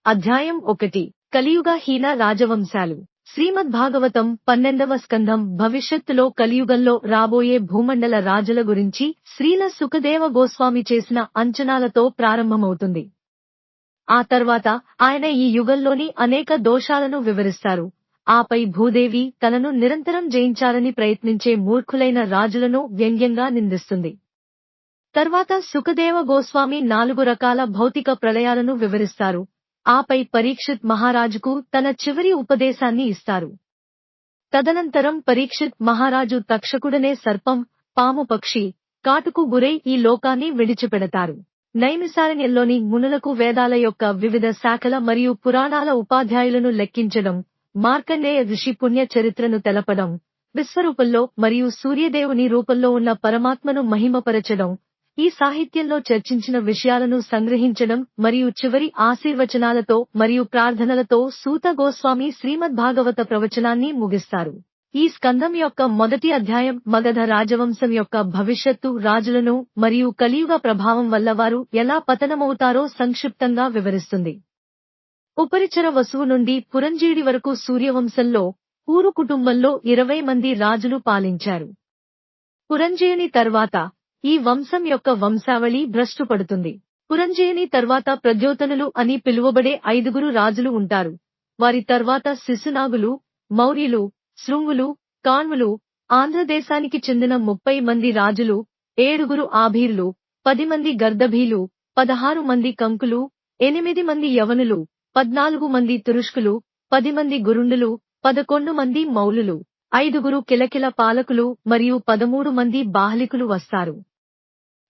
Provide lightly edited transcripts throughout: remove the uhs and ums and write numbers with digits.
అధ్యాయం 1 కలియుగ హీన రాజవంశాలు శ్రీమద్భాగవతం 12వ స్కంధం భవిష్యత్తులో కలియుగంలో రాబోయే భూమండల రాజుల గురించి శ్రీల సుఖదేవ గోస్వామి చేసిన అంచనాలతో ప్రారంభమవుతుంది. ఆ తర్వాత ఆయన ఈ యుగంలోని అనేక దోషాలను వివరిస్తారు. ఆపై భూదేవి తనను నిరంతరం జయించాలని ప్రయత్నించే మూర్ఖులైన రాజులను వ్యంగ్యంగా నిందిస్తుంది. తర్వాత సుఖదేవ గోస్వామి 4 రకాల భౌతిక ప్రళయాలను వివరిస్తారు. ఆపై పరీక్షిత్ మహారాజుకు తన చివరి ఉపదేశాన్ని ఇస్తారు. తదనంతరం పరీక్షిత్ మహారాజు తక్షకుడనే సర్పం, పాము పక్షి, కాటుకు గురై ఈ లోకాన్ని విడిచిపెడతారు. నైమిసారణ్యంలోని మునులకు వేదాల యొక్క వివిధ శాఖల మరియు పురాణాల ఉపాధ్యాయులను లెక్కించడం, మార్కండేయ ఋషి పుణ్య చరిత్రను తెలపడం, విశ్వరూపంలో మరియు సూర్యదేవుని రూపంలో ఉన్న పరమాత్మను మహిమపరచడం, ఈ సాహిత్యంలో చర్చించిన విషయాలను సంగ్రహించడం మరియు చివరి ఆశీర్వచనాలతో మరియు ప్రార్థనలతో సూత గోస్వామి శ్రీమద్భాగవత ప్రవచనాన్ని ముగిస్తారు. ఈ స్కందం యొక్క మొదటి అధ్యాయం మగధ రాజవంశం యొక్క భవిష్యత్తు రాజులను మరియు కలియుగ ప్రభావం వల్ల వారు ఎలా పతనమవుతారో సంక్షిప్తంగా వివరిస్తుంది. ఉపరిచర వసువు నుండి పురంజీడి వరకు సూర్యవంశంలో పూరు కుటుంబంలో 20 మంది రాజులు పాలించారు. పురంజయుని తర్వాత ఈ వంశం యొక్క వంశావళి భ్రష్టుపడుతుంది. పురంజయుని తర్వాత ప్రద్యోతనులు అని పిలువబడే 5 రాజులు ఉంటారు. వారి తర్వాత శిశునాగులు, మౌర్యులు, శృంగులు, కాణ్వులు, ఆంధ్రదేశానికి చెందిన 30 మంది రాజులు, 7 ఆభీరులు, 10 మంది గర్దభీలు, 16 మంది కంకులు, 8 మంది యవనులు, 14 మంది తురుష్కులు, 10 మంది గురుండులు, 11 మంది మౌలులు, 5 కిలకిల పాలకులు మరియు 13 మంది బాహ్లికులు వస్తారు.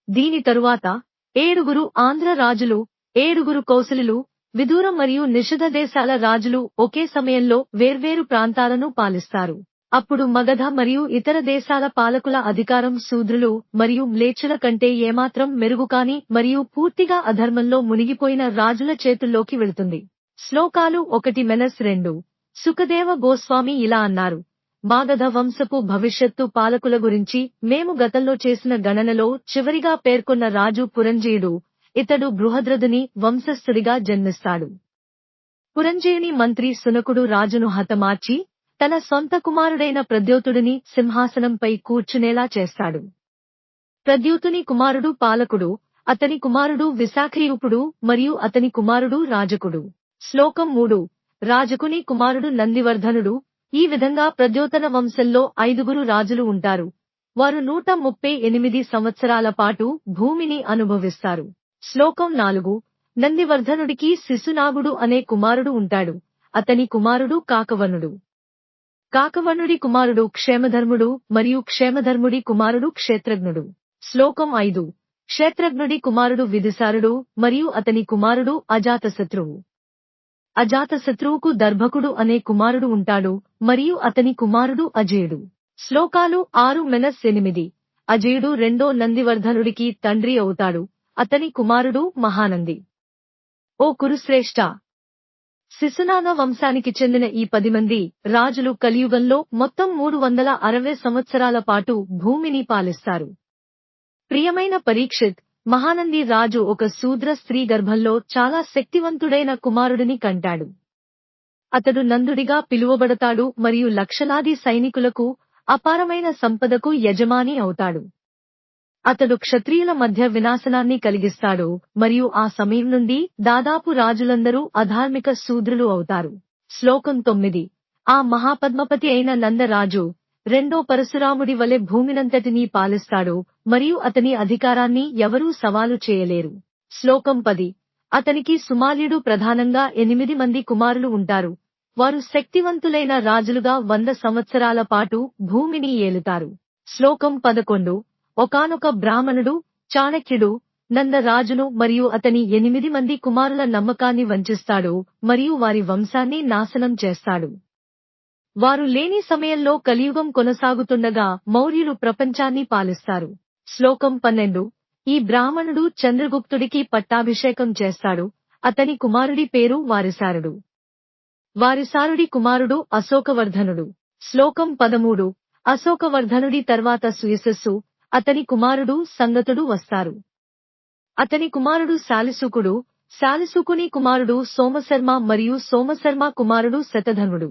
దీని తరువాత 7 ఆంధ్ర రాజులు, 7 కౌసలులు, విదూర మరియు నిషధ దేశాల రాజులు ఒకే సమయంలో వేర్వేరు ప్రాంతాలను పాలిస్తారు. అప్పుడు మగధ మరియు ఇతర దేశాల పాలకుల అధికారం శూద్రులు మరియు మ్లేచ్చుల కంటే ఏమాత్రం మెరుగుకాని మరియు పూర్తిగా అధర్మంలో మునిగిపోయిన రాజుల చేతుల్లోకి వెళుతుంది. శ్లోకాలు 1-2 సుఖదేవ గోస్వామి ఇలా అన్నారు. మాగధ వంశపు భవిష్యత్తు పాలకుల గురించి మేము గతంలో చేసిన గణనలో చివరిగా పేర్కొన్న రాజు పురంజయుడు. ఇతడు బృహద్రథుని వంశస్థుడిగా జన్మిస్తాడు. పురంజయుని మంత్రి సునకుడు రాజును హతమార్చి తన సొంత కుమారుడైన ప్రద్యోతుడిని సింహాసనంపై కూర్చునేలా చేస్తాడు. ప్రద్యూతుని కుమారుడు పాలకుడు, అతని కుమారుడు విశాఖయూపుడు మరియు అతని కుమారుడు రాజకుడు. శ్లోకం 3 రాజకుని కుమారుడు నందివర్ధనుడు. ఈ విధంగా ప్రద్యోతన వంశంలో 5 రాజులు ఉంటారు. వారు 138 సంవత్సరాల పాటు భూమిని అనుభవిస్తారు. శ్లోకం 4 నందివర్ధనుడికి శిశునాగుడు అనే కుమారుడు ఉంటాడు. అతని కుమారుడు కాకవర్ణుడు. కాకవర్ణుడి కుమారుడు క్షేమధర్ముడు మరియు క్షేమధర్ముడి కుమారుడు క్షేత్రజ్ఞుడు. శ్లోకం 5 క్షేత్రజ్ఞుడి కుమారుడు విదిశారుడు మరియు అతని కుమారుడు అజాతశత్రువు. అజాతశత్రువుకు దర్భకుడు అనే కుమారుడు ఉంటాడు మరియు అతని కుమారుడు అజేయుడు. శ్లోకాలు 6-8 అజేయుడు రెండో నందివర్ధనుడికి తండ్రి అవుతాడు. అతని కుమారుడు మహానంది. ఓ కురుశ్రేష్ఠ! శిశునాగ వంశానికి చెందిన ఈ 10 మంది రాజులు కలియుగంలో మొత్తం 360 సంవత్సరాల పాటు భూమిని పాలిస్తారు. ప్రియమైన పరీక్షిత్, మహానంది రాజు ఒక శూద్ర స్త్రీ గర్భంలో చాలా శక్తివంతుడైన కుమారుడిని కంటాడు. అతడు నందుడిగా పిలువబడతాడు మరియు లక్షలాది సైనికులకు, అపారమైన సంపదకు యజమాని అవుతాడు. అతడు క్షత్రియుల మధ్య వినాశనాన్ని కలిగిస్తాడు మరియు ఆ సమయం నుండి దాదాపు రాజులందరూ అధార్మిక శూద్రులు అవుతారు. శ్లోకం 9 ఆ మహాపద్మపతి అయిన నందరాజు రెండో పరశురాముడి వలె భూమినంతటినీ పాలిస్తాడు మరియు అతని అధికారాన్ని ఎవరూ సవాలు చేయలేరు. శ్లోకం 10 అతనికి సుమాల్యుడు ప్రధానంగా 8 మంది కుమారులు ఉంటారు. వారు శక్తివంతులైన రాజులుగా 100 సంవత్సరాల పాటు భూమిని ఏలుతారు. శ్లోకం 11 ఒకానొక బ్రాహ్మణుడు చాణక్యుడు నందరాజును మరియు అతని 8 మంది కుమారుల నమ్మకాన్ని వంచిస్తాడు మరియు వారి వంశాన్ని నాశనం చేస్తాడు. వారు లేని సమయంలో కలియుగం కొనసాగుతుండగా మౌర్యులు ప్రపంచాన్ని పాలిస్తారు. శ్లోకం 12 ఈ బ్రాహ్మణుడు చంద్రగుప్తుడికి పట్టాభిషేకం చేస్తాడు. అతని కుమారుడి పేరు వారిసారుడు. వారిసారుడి కుమారుడు అశోకవర్ధనుడు. శ్లోకం 13 అశోకవర్ధనుడి తర్వాత సుయశస్సు, అతని కుమారుడు సంగతుడు వస్తారు. అతని కుమారుడు శాలిసుకుడు, శాలిసుకుని కుమారుడు సోమశర్మ మరియు సోమశర్మ కుమారుడు శతధనుడు.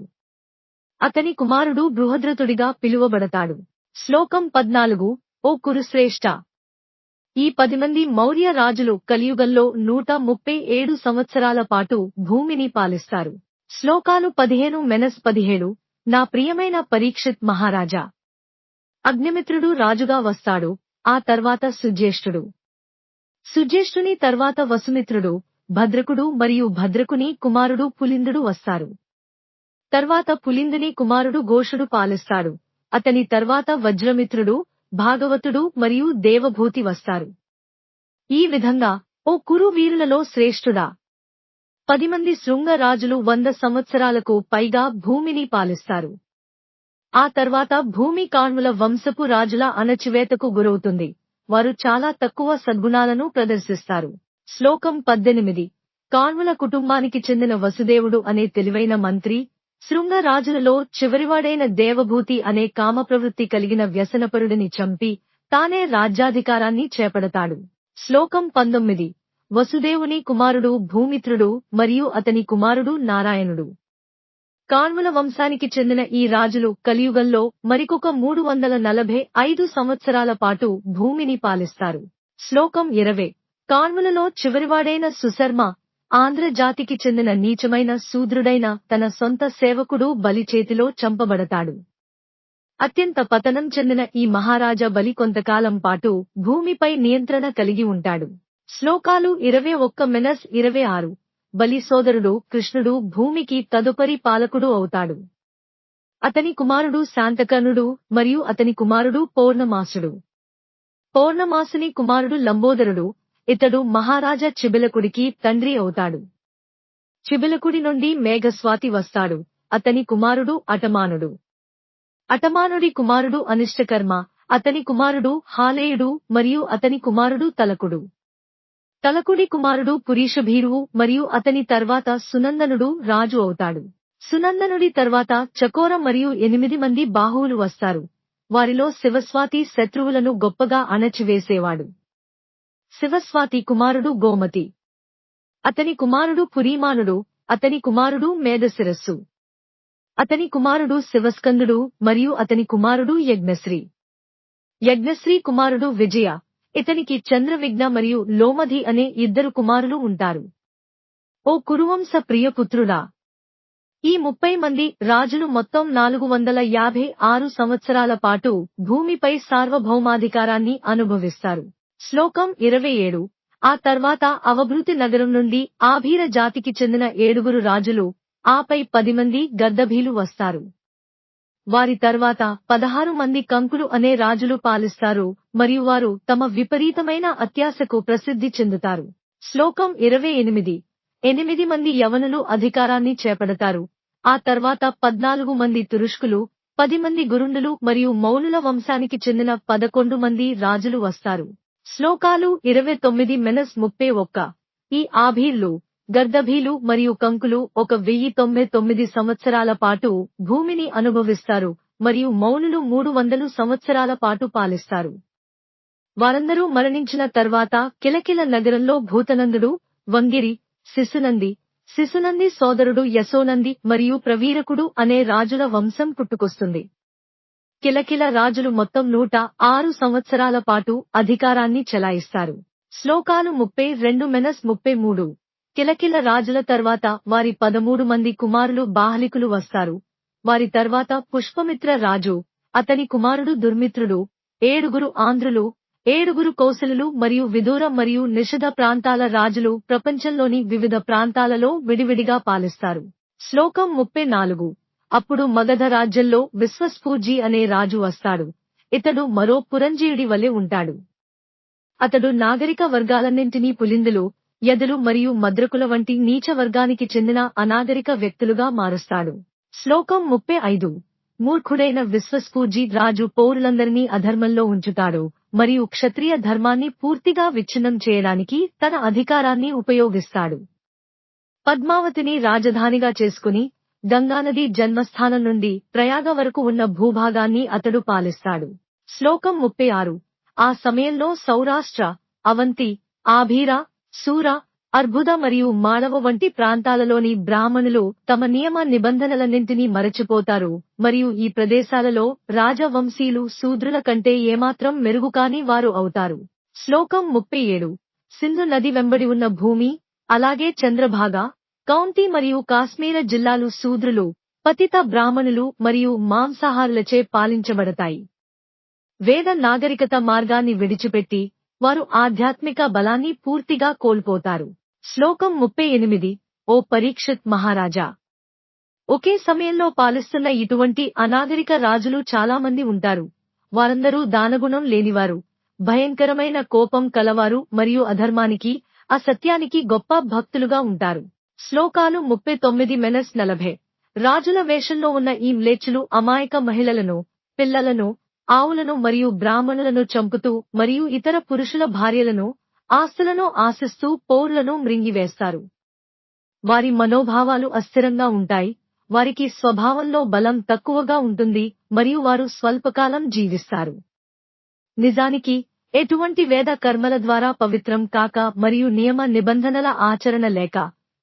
అతని కుమారుడు బృహద్రథుడిగా పిలువబడతాడు. శ్లోకం 14. ఓ కురుశ్రేష్ఠ! ఈ 10 మంది మౌర్య రాజులు కలియుగంలో 137 సంవత్సరాల పాటు భూమిని పాలిస్తారు. శ్లోకాలు 15-17. నా ప్రియమైన పరీక్షిత్ మహారాజా! అగ్నిమిత్రుడు రాజుగా వస్తాడు, ఆ తర్వాత సుజ్యేష్ఠుడు. సుజ్యేష్ఠుని తర్వాత వసుమిత్రుడు, భద్రకుడు మరియు భద్రకుని కుమారుడు పులిందుడు వస్తారు. తర్వాత పులిందుని కుమారుడు ఘోషుడు పాలిస్తాడు. అతని తర్వాత వజ్రమిత్రుడు, భాగవతుడు మరియు దేవభూతి వస్తారు. ఈ విధంగా, ఓ కురు వీరులలో శ్రేష్ఠుడా! 10 మంది శృంగ రాజులు 100 సంవత్సరాలకు పైగా భూమిని పాలిస్తారు. ఆ తర్వాత భూమి కాణ్వుల వంశపు రాజుల అణచివేతకు గురవుతుంది. వారు చాలా తక్కువ సద్గుణాలను ప్రదర్శిస్తారు. శ్లోకం 18. కాణ్వుల కుటుంబానికి చెందిన వసుదేవుడు అనే తెలివైన మంత్రి, శృంగ రాజులలో చివరివాడైన దేవభూతి అనే కామప్రవృత్తి కలిగిన వ్యసనపరుడిని చంపి, తానే రాజ్యాధికారాన్ని చేపడతాడు. శ్లోకం 19. వసుదేవుని కుమారుడు భూమిత్రుడు మరియు అతని కుమారుడు నారాయణుడు. కాణ్వుల వంశానికి చెందిన ఈ రాజులు కలియుగంలో మరికొక 345 సంవత్సరాల పాటు భూమిని పాలిస్తారు. శ్లోకం 20. కాణ్వులలో చివరివాడైన సుశర్మ, ఆంధ్ర జాతికి చెందిన నీచమైన శూద్రుడైన తన సొంత సేవకుడు బలి చేతిలో చంపబడతాడు. అత్యంత పతనం చెందిన ఈ మహారాజా బలి కొంతకాలం పాటు భూమిపై నియంత్రణ కలిగి ఉంటాడు. శ్లోకాలు 21-26. బలి సోదరుడు కృష్ణుడు భూమికి తదుపరి పాలకుడు అవుతాడు. అతని కుమారుడు శాంతకర్ణుడు మరియు అతని కుమారుడు పౌర్ణమాసుడు. పౌర్ణమాసుని కుమారుడు లంబోదరుడు, ఇతడు మహారాజా చిబిలకుడికి తండ్రి అవుతాడు. చిబిలకుడి నుండి మేఘస్వాతి వస్తాడు, అతని కుమారుడు అటమానుడు. అటమానుడి కుమారుడు అనిష్టకర్మ, అతని కుమారుడు హాలేయుడు మరియు అతని కుమారుడు తలకుడు. తలకుడి కుమారుడు పురీషభీరువు మరియు అతని తర్వాత సునందనుడు రాజు అవుతాడు. సునందనుడి తర్వాత చకోర మరియు 8 మంది బాహువులు వస్తారు. వారిలో శివస్వాతి శత్రువులను గొప్పగా అణచివేసేవాడు. శివస్వాతి కుమారుడు గోమతి. అతని కుమారుడు పురీమానుడు, అతని కుమారుడు మేధశిరస్సు. అతని కుమారుడు శివస్కందుడు మరియు అతని కుమారుడు యజ్ఞశ్రీ. యజ్ఞశ్రీ కుమారుడు విజయ, ఇతనికి చంద్రవిఘ్న మరియు లోమధి అనే 2 కుమారులు ఉంటారు. ఓ కురువంశ ప్రియపుత్రుడా! ఈ 30 మంది రాజులు మొత్తం 456 సంవత్సరాల పాటు భూమిపై సార్వభౌమాధికారాన్ని అనుభవిస్తారు. శ్లోకం 27. ఆ తర్వాత అవభృతి నగరం నుండి ఆభీర జాతికి చెందిన 7 రాజులు, ఆపై 10 మంది గర్దభీలు వస్తారు. వారి తర్వాత 16 మంది కంకులు అనే రాజులు పాలిస్తారు మరియు వారు తమ విపరీతమైన అత్యాశకు ప్రసిద్ధి చెందుతారు. శ్లోకం 28. 8 మంది యవనులు అధికారాన్ని చేపడతారు. ఆ తర్వాత 14 మంది తురుష్కులు, 10 మంది గురుండులు మరియు మౌనుల వంశానికి చెందిన 11 మంది రాజులు వస్తారు. శ్లోకాలు 29-31. ఈ ఆభీర్లు, గర్దభీలు మరియు కంకులు 1099 సంవత్సరాల పాటు భూమిని అనుభవిస్తారు మరియు మౌనులు 300 సంవత్సరాల పాటు పాలిస్తారు. వారందరూ మరణించిన తర్వాత కిలకిల నగరంలో భూతనందుడు, వంగిరి, శిశునంది, శిశునంది సోదరుడు యశోనంది మరియు ప్రవీరకుడు అనే రాజుల వంశం పుట్టుకొస్తుంది. కిలకిల రాజులు మొత్తం 106 సంవత్సరాల పాటు అధికారాన్ని చెలాయిస్తారు. శ్లోకాలు 32-33. కిలకిల రాజుల తర్వాత వారి 13 మంది కుమారులు బాహ్లికులు వస్తారు. వారి తర్వాత పుష్పమిత్ర రాజు, అతని కుమారుడు దుర్మిత్రుడు, 7 ఆంధ్రులు, 7 కౌసలులు మరియు విదూర మరియు నిషధ ప్రాంతాల రాజులు ప్రపంచంలోని వివిధ ప్రాంతాలలో విడివిడిగా పాలిస్తారు. శ్లోకం 34. అప్పుడు మగధ రాజ్యంలో విశ్వస్ఫూర్జీ అనే రాజు వస్తాడు. ఇతడు మరో పురంజీయుడి వలె ఉంటాడు. అతడు నాగరిక వర్గాలన్నింటినీ పులిందులు, యదులు మరియు మద్రకుల వంటి నీచ వర్గానికి చెందిన అనాగరిక వ్యక్తులుగా మారుస్తాడు. శ్లోకం 35. మూర్ఖుడైన విశ్వస్ఫూర్జీ రాజు పౌరులందరినీ అధర్మంలో ఉంచుతాడు మరియు క్షత్రియ ధర్మాన్ని పూర్తిగా విచ్ఛిన్నం చేయడానికి తన అధికారాన్ని ఉపయోగిస్తాడు. పద్మావతిని రాజధానిగా చేసుకుని గంగానది జన్మస్థానం నుండి ప్రయాగ వరకు ఉన్న భూభాగాన్ని అతడు పాలిస్తాడు. శ్లోకం 36. ఆ సమయంలో సౌరాష్ట్ర, అవంతి, ఆభీర, సూర, అర్బుద మరియు మాళవ వంటి ప్రాంతాలలోని బ్రాహ్మణులు తమ నియమ నిబంధనలన్నింటినీ మరచిపోతారు మరియు ఈ ప్రదేశాలలో రాజవంశీయులు శూద్రుల కంటే ఏమాత్రం మెరుగుకాని వారు అవుతారు. శ్లోకం 37 సింధు నది వెంబడి ఉన్న భూమి, అలాగే చంద్రభాగ, కౌంటీ మరియు కాశ్మీర జిల్లాలు శూద్రులు, పతిత బ్రాహ్మణులు మరియు మాంసాహారులచే పాలించబడతాయి. వేద నాగరికత మార్గాన్ని విడిచిపెట్టి వారు ఆధ్యాత్మిక బలాన్ని పూర్తిగా కోల్పోతారు. శ్లోకం 38 ఓ పరీక్షిత్ మహారాజా! ఒకే సమయంలో పాలిస్తున్న ఇటువంటి అనాగరిక రాజులు చాలామంది ఉంటారు. వారందరూ దానగుణం లేనివారు, భయంకరమైన కోపం కలవారు మరియు అధర్మానికి, అసత్యానికి గొప్ప భక్తులుగా ఉంటారు. శ్లోకాలు 39-40 రాజుల వేషంలో ఉన్న ఈ మ్లేచ్చులు అమాయక మహిళలను, పిల్లలను, ఆవులను మరియు బ్రాహ్మణులను చంపుతూ మరియు ఇతర పురుషుల భార్యలను, ఆస్తులను ఆశిస్తూ పౌరులను మృంగివేస్తారు. వారి మనోభావాలు అస్థిరంగా ఉంటాయి, వారికి స్వభావంలో బలం తక్కువగా ఉంటుంది మరియు వారు స్వల్పకాలం జీవిస్తారు. నిజానికి ఎటువంటి వేద కర్మల ద్వారా పవిత్రం కాక మరియు నియమ నిబంధనల ఆచరణ లేక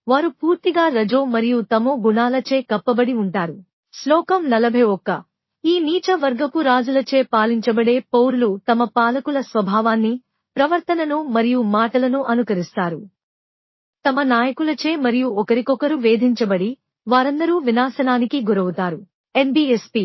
వారు పూర్తిగా రజో మరియు తమో గుణాలచే కప్పబడి ఉంటారు. శ్లోకం 41 ఈ నీచ వర్గపు రాజులచే పాలించబడే పౌరులు తమ పాలకుల స్వభావాన్ని, ప్రవర్తనను మరియు మాటలను అనుకరిస్తారు. తమ నాయకులచే మరియు ఒకరికొకరు వేధించబడి వారందరూ వినాశనానికి గురవుతారు. NBSP